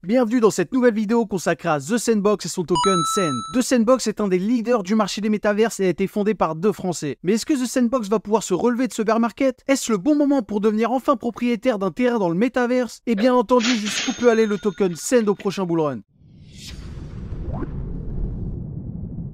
Bienvenue dans cette nouvelle vidéo consacrée à The Sandbox et son token Sand. The Sandbox est un des leaders du marché des métaverses et a été fondé par 2 Français. Mais est-ce que The Sandbox va pouvoir se relever de ce bear market? Est-ce le bon moment pour devenir enfin propriétaire d'un terrain dans le métaverse? Et bien entendu, jusqu'où peut aller le token Sand au prochain bull run?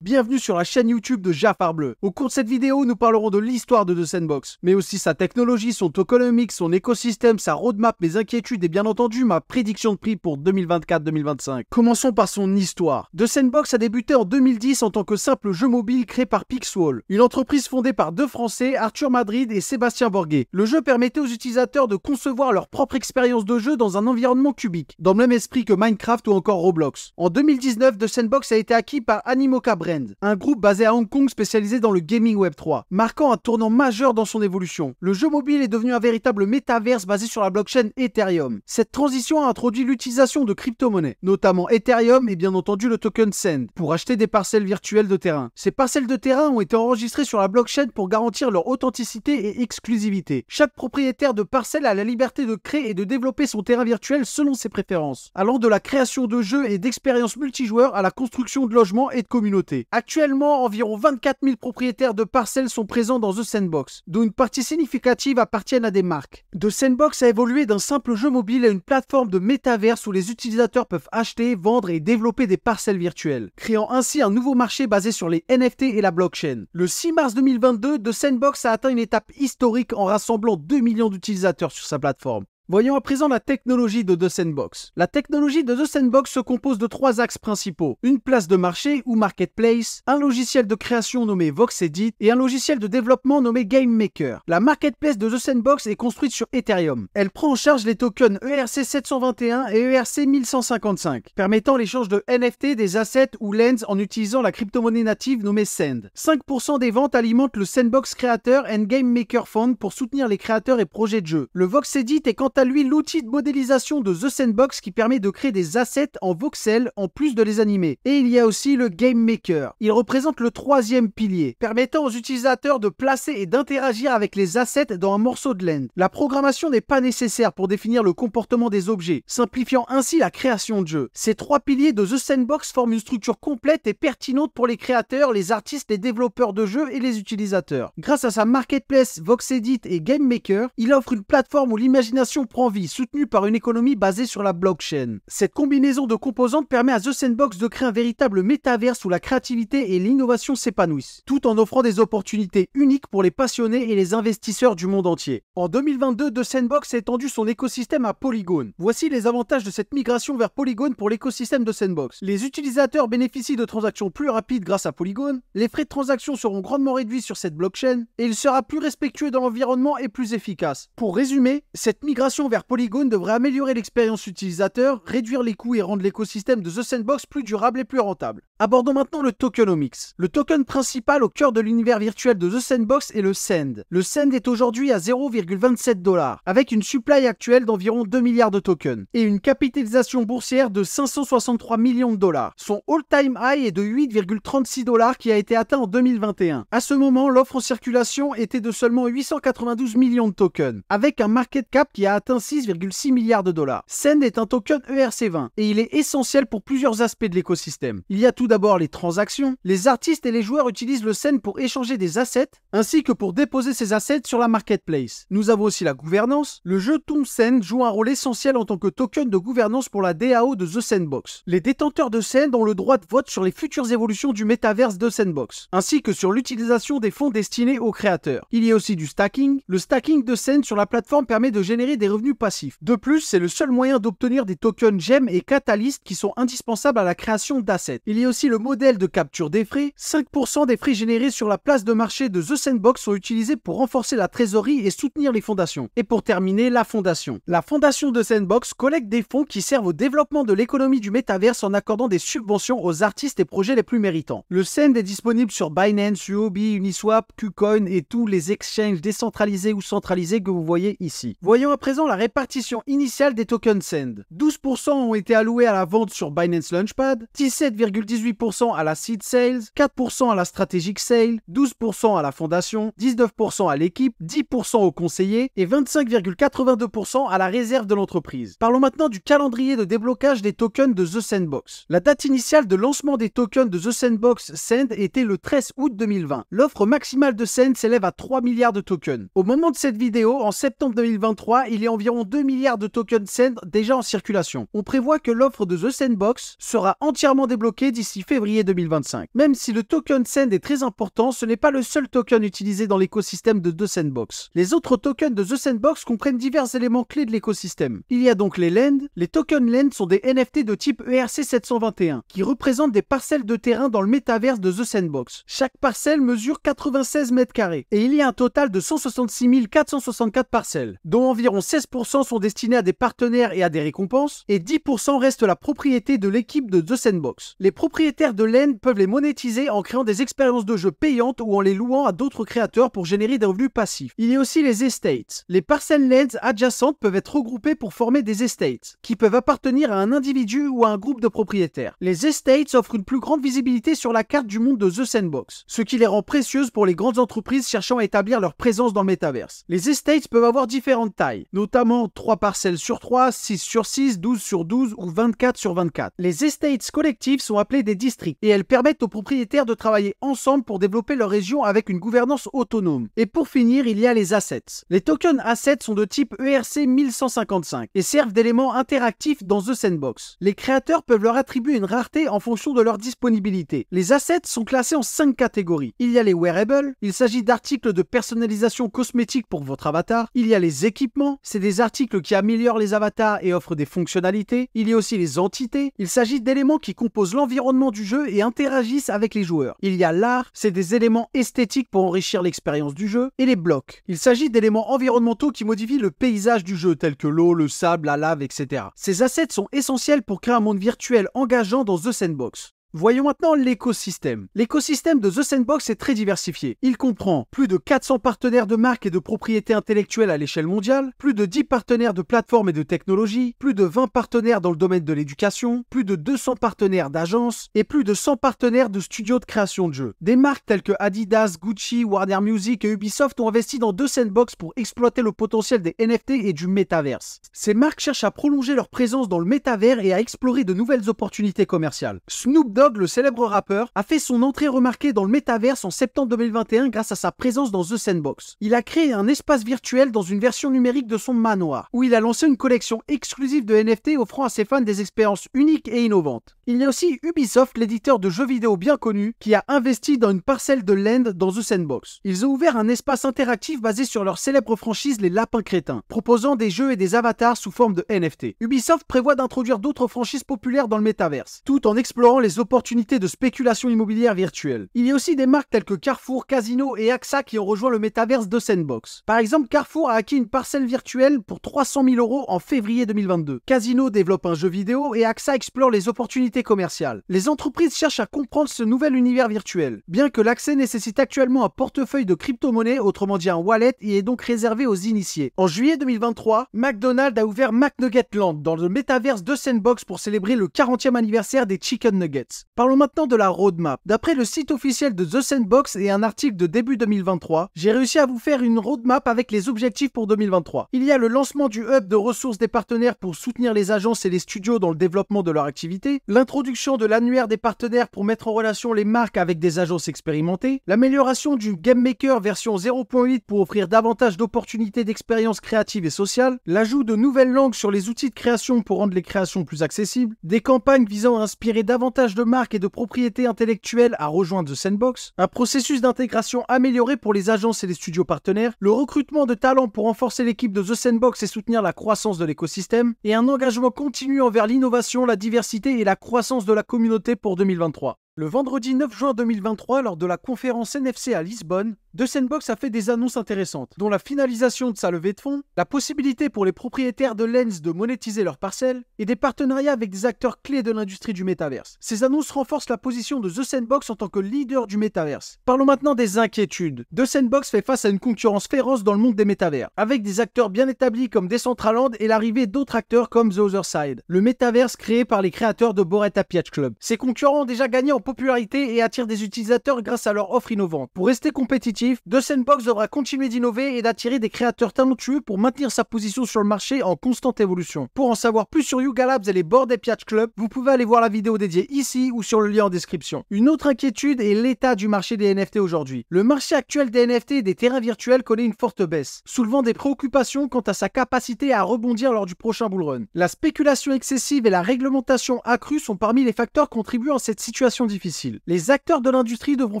Bienvenue sur la chaîne YouTube de Jafar Bleu. Au cours de cette vidéo, nous parlerons de l'histoire de The Sandbox, mais aussi sa technologie, son tokenomics, son écosystème, sa roadmap, mes inquiétudes et bien entendu ma prédiction de prix pour 2024-2025. Commençons par son histoire. The Sandbox a débuté en 2010 en tant que simple jeu mobile créé par Pixwall, une entreprise fondée par 2 Français, Arthur Madrid et Sébastien Borguet. Le jeu permettait aux utilisateurs de concevoir leur propre expérience de jeu dans un environnement cubique, dans le même esprit que Minecraft ou encore Roblox. En 2019, The Sandbox a été acquis par Animoca Brand, un groupe basé à Hong Kong spécialisé dans le gaming web 3, marquant un tournant majeur dans son évolution. Le jeu mobile est devenu un véritable métaverse basé sur la blockchain Ethereum. Cette transition a introduit l'utilisation de crypto-monnaies, notamment Ethereum et bien entendu le token Sand, pour acheter des parcelles virtuelles de terrain. Ces parcelles de terrain ont été enregistrées sur la blockchain pour garantir leur authenticité et exclusivité. Chaque propriétaire de parcelle a la liberté de créer et de développer son terrain virtuel selon ses préférences, allant de la création de jeux et d'expériences multijoueurs à la construction de logements et de communautés. Actuellement, environ 24 000 propriétaires de parcelles sont présents dans The Sandbox, dont une partie significative appartiennent à des marques. The Sandbox a évolué d'un simple jeu mobile à une plateforme de métaverse où les utilisateurs peuvent acheter, vendre et développer des parcelles virtuelles, créant ainsi un nouveau marché basé sur les NFT et la blockchain. Le 6 mars 2022, The Sandbox a atteint une étape historique en rassemblant 2 millions d'utilisateurs sur sa plateforme. Voyons à présent la technologie de The Sandbox. La technologie de The Sandbox se compose de 3 axes principaux. Une place de marché ou marketplace, un logiciel de création nommé VoxEdit et un logiciel de développement nommé GameMaker. La marketplace de The Sandbox est construite sur Ethereum. Elle prend en charge les tokens ERC721 et ERC1155, permettant l'échange de NFT, des assets ou lens en utilisant la crypto-monnaie native nommée Sand. 5% des ventes alimentent le Sandbox Creator and GameMaker Fund pour soutenir les créateurs et projets de jeux. Le VoxEdit est quant à lui l'outil de modélisation de The Sandbox qui permet de créer des assets en voxels en plus de les animer. Et il y a aussi le Game Maker. Il représente le 3e pilier, permettant aux utilisateurs de placer et d'interagir avec les assets dans un morceau de land. La programmation n'est pas nécessaire pour définir le comportement des objets, simplifiant ainsi la création de jeux. Ces 3 piliers de The Sandbox forment une structure complète et pertinente pour les créateurs, les artistes, les développeurs de jeux et les utilisateurs. Grâce à sa marketplace VoxEdit et Game Maker, il offre une plateforme où l'imagination prend vie, soutenue par une économie basée sur la blockchain. Cette combinaison de composantes permet à The Sandbox de créer un véritable métaverse où la créativité et l'innovation s'épanouissent, tout en offrant des opportunités uniques pour les passionnés et les investisseurs du monde entier. En 2022, The Sandbox a étendu son écosystème à Polygon. Voici les avantages de cette migration vers Polygon pour l'écosystème de Sandbox. Les utilisateurs bénéficient de transactions plus rapides grâce à Polygon, les frais de transaction seront grandement réduits sur cette blockchain et il sera plus respectueux dans l'environnement et plus efficace. Pour résumer, cette migration vers Polygon devrait améliorer l'expérience utilisateur, réduire les coûts et rendre l'écosystème de The Sandbox plus durable et plus rentable. Abordons maintenant le tokenomics. Le token principal au cœur de l'univers virtuel de The Sandbox est le Sand. Le Sand est aujourd'hui à 0,27 $, avec une supply actuelle d'environ 2 milliards de tokens et une capitalisation boursière de 563 millions de dollars. Son all-time high est de 8,36 $ qui a été atteint en 2021. À ce moment, l'offre en circulation était de seulement 892 millions de tokens, avec un market cap qui a atteint 6,6 milliards de dollars. Sand est un token ERC20 et il est essentiel pour plusieurs aspects de l'écosystème. Il y a tout d'abord les transactions. Les artistes et les joueurs utilisent le Sand pour échanger des assets ainsi que pour déposer ces assets sur la marketplace. Nous avons aussi la gouvernance. Le jeton Sand joue un rôle essentiel en tant que token de gouvernance pour la DAO de The Sandbox. Les détenteurs de Sand ont le droit de vote sur les futures évolutions du métaverse de Sandbox, ainsi que sur l'utilisation des fonds destinés aux créateurs. Il y a aussi du stacking. Le stacking de Sand sur la plateforme permet de générer des revenus passifs. De plus, c'est le seul moyen d'obtenir des tokens GEM et Catalyst qui sont indispensables à la création d'assets. Il y a aussi le modèle de capture des frais. 5% des frais générés sur la place de marché de The Sandbox sont utilisés pour renforcer la trésorerie et soutenir les fondations. Et pour terminer, la fondation. La fondation de Sandbox collecte des fonds qui servent au développement de l'économie du métaverse en accordant des subventions aux artistes et projets les plus méritants. Le Sand est disponible sur Binance, Huobi, Uniswap, KuCoin et tous les exchanges décentralisés ou centralisés que vous voyez ici. Voyons à présent présent la répartition initiale des tokens Sand. 12% ont été alloués à la vente sur Binance Launchpad, 17,18% à la Seed Sales, 4% à la Strategic Sale, 12% à la fondation, 19% à l'équipe, 10% aux conseillers et 25,82% à la réserve de l'entreprise. Parlons maintenant du calendrier de déblocage des tokens de The Sandbox. La date initiale de lancement des tokens de The Sandbox Sand était le 13 août 2020. L'offre maximale de Sand s'élève à 3 milliards de tokens. Au moment de cette vidéo, en septembre 2023, il y a environ 2 milliards de tokens Sand déjà en circulation. On prévoit que l'offre de The Sandbox sera entièrement débloquée d'ici février 2025. Même si le token Sand est très important, ce n'est pas le seul token utilisé dans l'écosystème de The Sandbox. Les autres tokens de The Sandbox comprennent divers éléments clés de l'écosystème. Il y a donc les Land. Les tokens Land sont des NFT de type ERC721 qui représentent des parcelles de terrain dans le métaverse de The Sandbox. Chaque parcelle mesure 96 mètres carrés et il y a un total de 166 464 parcelles, dont environ 16% sont destinés à des partenaires et à des récompenses et 10% restent la propriété de l'équipe de The Sandbox. Les propriétaires de Land peuvent les monétiser en créant des expériences de jeu payantes ou en les louant à d'autres créateurs pour générer des revenus passifs. Il y a aussi les estates. Les parcelles Lands adjacentes peuvent être regroupées pour former des estates, qui peuvent appartenir à un individu ou à un groupe de propriétaires. Les estates offrent une plus grande visibilité sur la carte du monde de The Sandbox, ce qui les rend précieuses pour les grandes entreprises cherchant à établir leur présence dans le métaverse. Les estates peuvent avoir différentes tailles, notamment 3 parcelles sur 3, 6 sur 6, 12 sur 12 ou 24 sur 24. Les estates collectives sont appelées des districts et elles permettent aux propriétaires de travailler ensemble pour développer leur région avec une gouvernance autonome. Et pour finir, il y a les assets. Les tokens assets sont de type ERC 1155 et servent d'éléments interactifs dans The Sandbox. Les créateurs peuvent leur attribuer une rareté en fonction de leur disponibilité. Les assets sont classés en 5 catégories. Il y a les wearables, il s'agit d'articles de personnalisation cosmétique pour votre avatar. Il y a les équipements, c'est des articles qui améliorent les avatars et offrent des fonctionnalités. Il y a aussi les entités, il s'agit d'éléments qui composent l'environnement du jeu et interagissent avec les joueurs. Il y a l'art, c'est des éléments esthétiques pour enrichir l'expérience du jeu. Et les blocs, il s'agit d'éléments environnementaux qui modifient le paysage du jeu, tels que l'eau, le sable, la lave, etc. Ces assets sont essentiels pour créer un monde virtuel engageant dans The Sandbox. Voyons maintenant l'écosystème. L'écosystème de The Sandbox est très diversifié. Il comprend plus de 400 partenaires de marques et de propriétés intellectuelles à l'échelle mondiale, plus de 10 partenaires de plateformes et de technologies, plus de 20 partenaires dans le domaine de l'éducation, plus de 200 partenaires d'agences et plus de 100 partenaires de studios de création de jeux. Des marques telles que Adidas, Gucci, Warner Music et Ubisoft ont investi dans The Sandbox pour exploiter le potentiel des NFT et du métaverse. Ces marques cherchent à prolonger leur présence dans le métavers et à explorer de nouvelles opportunités commerciales. Snoop Dogg, le célèbre rappeur, a fait son entrée remarquée dans le métaverse en septembre 2021 grâce à sa présence dans The Sandbox. Il a créé un espace virtuel dans une version numérique de son manoir, où il a lancé une collection exclusive de NFT offrant à ses fans des expériences uniques et innovantes. Il y a aussi Ubisoft, l'éditeur de jeux vidéo bien connu, qui a investi dans une parcelle de Land dans The Sandbox. Ils ont ouvert un espace interactif basé sur leur célèbre franchise Les Lapins Crétins, proposant des jeux et des avatars sous forme de NFT. Ubisoft prévoit d'introduire d'autres franchises populaires dans le métaverse, tout en explorant les opportunités de spéculation immobilière virtuelle. Il y a aussi des marques telles que Carrefour, Casino et AXA qui ont rejoint le métaverse de Sandbox. Par exemple, Carrefour a acquis une parcelle virtuelle pour 300 000 € en février 2022. Casino développe un jeu vidéo et AXA explore les opportunités commerciales. Les entreprises cherchent à comprendre ce nouvel univers virtuel, bien que l'accès nécessite actuellement un portefeuille de crypto-monnaies, autrement dit un wallet, et est donc réservé aux initiés. En juillet 2023, McDonald's a ouvert McNuggetland dans le métaverse de Sandbox pour célébrer le 40e anniversaire des Chicken Nuggets. Parlons maintenant de la roadmap. D'après le site officiel de The Sandbox et un article de début 2023, j'ai réussi à vous faire une roadmap avec les objectifs pour 2023. Il y a le lancement du hub de ressources des partenaires pour soutenir les agences et les studios dans le développement de leur activité, l'introduction de l'annuaire des partenaires pour mettre en relation les marques avec des agences expérimentées, l'amélioration du Game Maker version 0.8 pour offrir davantage d'opportunités d'expériences créatives et sociales, l'ajout de nouvelles langues sur les outils de création pour rendre les créations plus accessibles, des campagnes visant à inspirer davantage de marques et de propriétés intellectuelles à rejoindre The Sandbox, un processus d'intégration amélioré pour les agences et les studios partenaires, le recrutement de talents pour renforcer l'équipe de The Sandbox et soutenir la croissance de l'écosystème, et un engagement continu envers l'innovation, la diversité et la croissance de la communauté pour 2023. Le vendredi 9 juin 2023, lors de la conférence NFC à Lisbonne, The Sandbox a fait des annonces intéressantes, dont la finalisation de sa levée de fonds, la possibilité pour les propriétaires de Lens de monétiser leurs parcelles, et des partenariats avec des acteurs clés de l'industrie du métaverse. Ces annonces renforcent la position de The Sandbox en tant que leader du métaverse. Parlons maintenant des inquiétudes. The Sandbox fait face à une concurrence féroce dans le monde des métavers, avec des acteurs bien établis comme Decentraland et l'arrivée d'autres acteurs comme The Other Side, le métaverse créé par les créateurs de Bored Ape Yacht Club. Ces concurrents ont déjà gagné en popularité et attirent des utilisateurs grâce à leur offre innovante. Pour rester compétitif, The Sandbox devra continuer d'innover et d'attirer des créateurs talentueux pour maintenir sa position sur le marché en constante évolution. Pour en savoir plus sur Yuga Labs et les Bored Ape Yacht Club, vous pouvez aller voir la vidéo dédiée ici ou sur le lien en description. Une autre inquiétude est l'état du marché des NFT aujourd'hui. Le marché actuel des NFT et des terrains virtuels connaît une forte baisse, soulevant des préoccupations quant à sa capacité à rebondir lors du prochain bull run. La spéculation excessive et la réglementation accrue sont parmi les facteurs contribuant à cette situation difficile. Les acteurs de l'industrie devront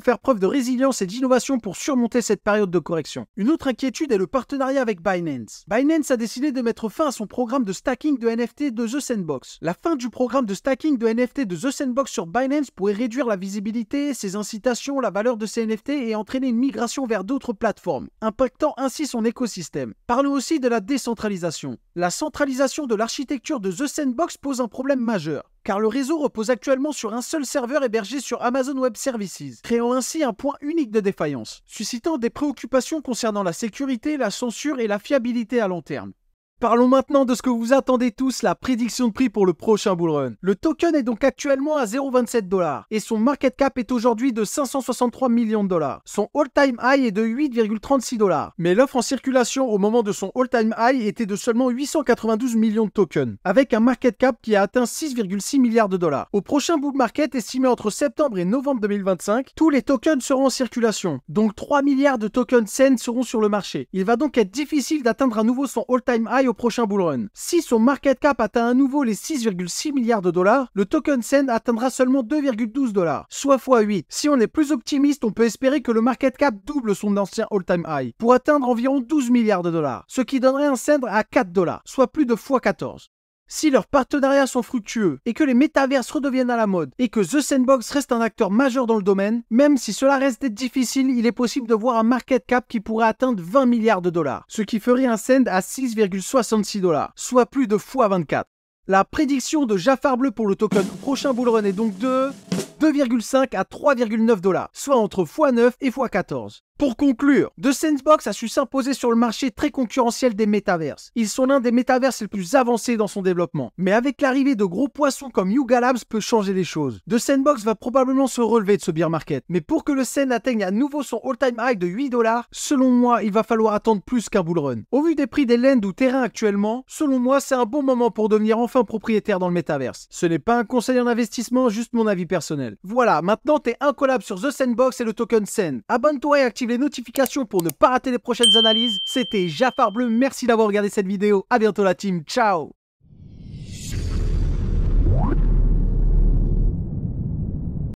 faire preuve de résilience et d'innovation pour surmonter cette période de correction. Une autre inquiétude est le partenariat avec Binance. Binance a décidé de mettre fin à son programme de stacking de NFT de The Sandbox. La fin du programme de stacking de NFT de The Sandbox sur Binance pourrait réduire la visibilité, ses incitations, la valeur de ces NFT et entraîner une migration vers d'autres plateformes, impactant ainsi son écosystème. Parlons aussi de la décentralisation. La centralisation de l'architecture de The Sandbox pose un problème majeur, car le réseau repose actuellement sur un seul serveur hébergé sur Amazon Web Services, créant ainsi un point unique de défaillance, suscitant des préoccupations concernant la sécurité, la censure et la fiabilité à long terme. Parlons maintenant de ce que vous attendez tous, la prédiction de prix pour le prochain bull run. Le token est donc actuellement à 0,27 $ et son market cap est aujourd'hui de 563 millions de dollars. Son all-time high est de 8,36 $. Mais l'offre en circulation au moment de son all-time high était de seulement 892 millions de tokens, avec un market cap qui a atteint 6,6 milliards de dollars. Au prochain bull market estimé entre septembre et novembre 2025, tous les tokens seront en circulation, donc 3 milliards de tokens SEN seront sur le marché. Il va donc être difficile d'atteindre à nouveau son all-time high au prochain bull run. Si son market cap atteint à nouveau les 6,6 milliards de dollars, le token SEN atteindra seulement 2,12 $, soit x8. Si on est plus optimiste, on peut espérer que le market cap double son ancien all-time high, pour atteindre environ 12 milliards de dollars, ce qui donnerait un SEN à 4 $, soit plus de x14. Si leurs partenariats sont fructueux et que les métaverses redeviennent à la mode et que The Sandbox reste un acteur majeur dans le domaine, même si cela reste difficile, il est possible de voir un market cap qui pourrait atteindre 20 milliards de dollars, ce qui ferait un SEN à 6,66 $, soit plus de x24. La prédiction de Jafar Bleu pour le token prochain bull run est donc de 2,5 à 3,9 $, soit entre x9 et x14. Pour conclure, The Sandbox a su s'imposer sur le marché très concurrentiel des métaverses. Ils sont l'un des métaverses les plus avancés dans son développement. Mais avec l'arrivée de gros poissons comme Yuga Labs peut changer les choses. The Sandbox va probablement se relever de ce bear market. Mais pour que le SEN atteigne à nouveau son all-time high de 8 $, selon moi, il va falloir attendre plus qu'un bull run. Au vu des prix des lands ou terrains actuellement, selon moi, c'est un bon moment pour devenir enfin propriétaire dans le métaverse. Ce n'est pas un conseil en investissement, juste mon avis personnel. Voilà, maintenant t'es incollable sur The Sandbox et le token SEN. Abonne-toi et active les notifications pour ne pas rater les prochaines analyses. C'était Jafar Bleu, merci d'avoir regardé cette vidéo. À bientôt la team, ciao.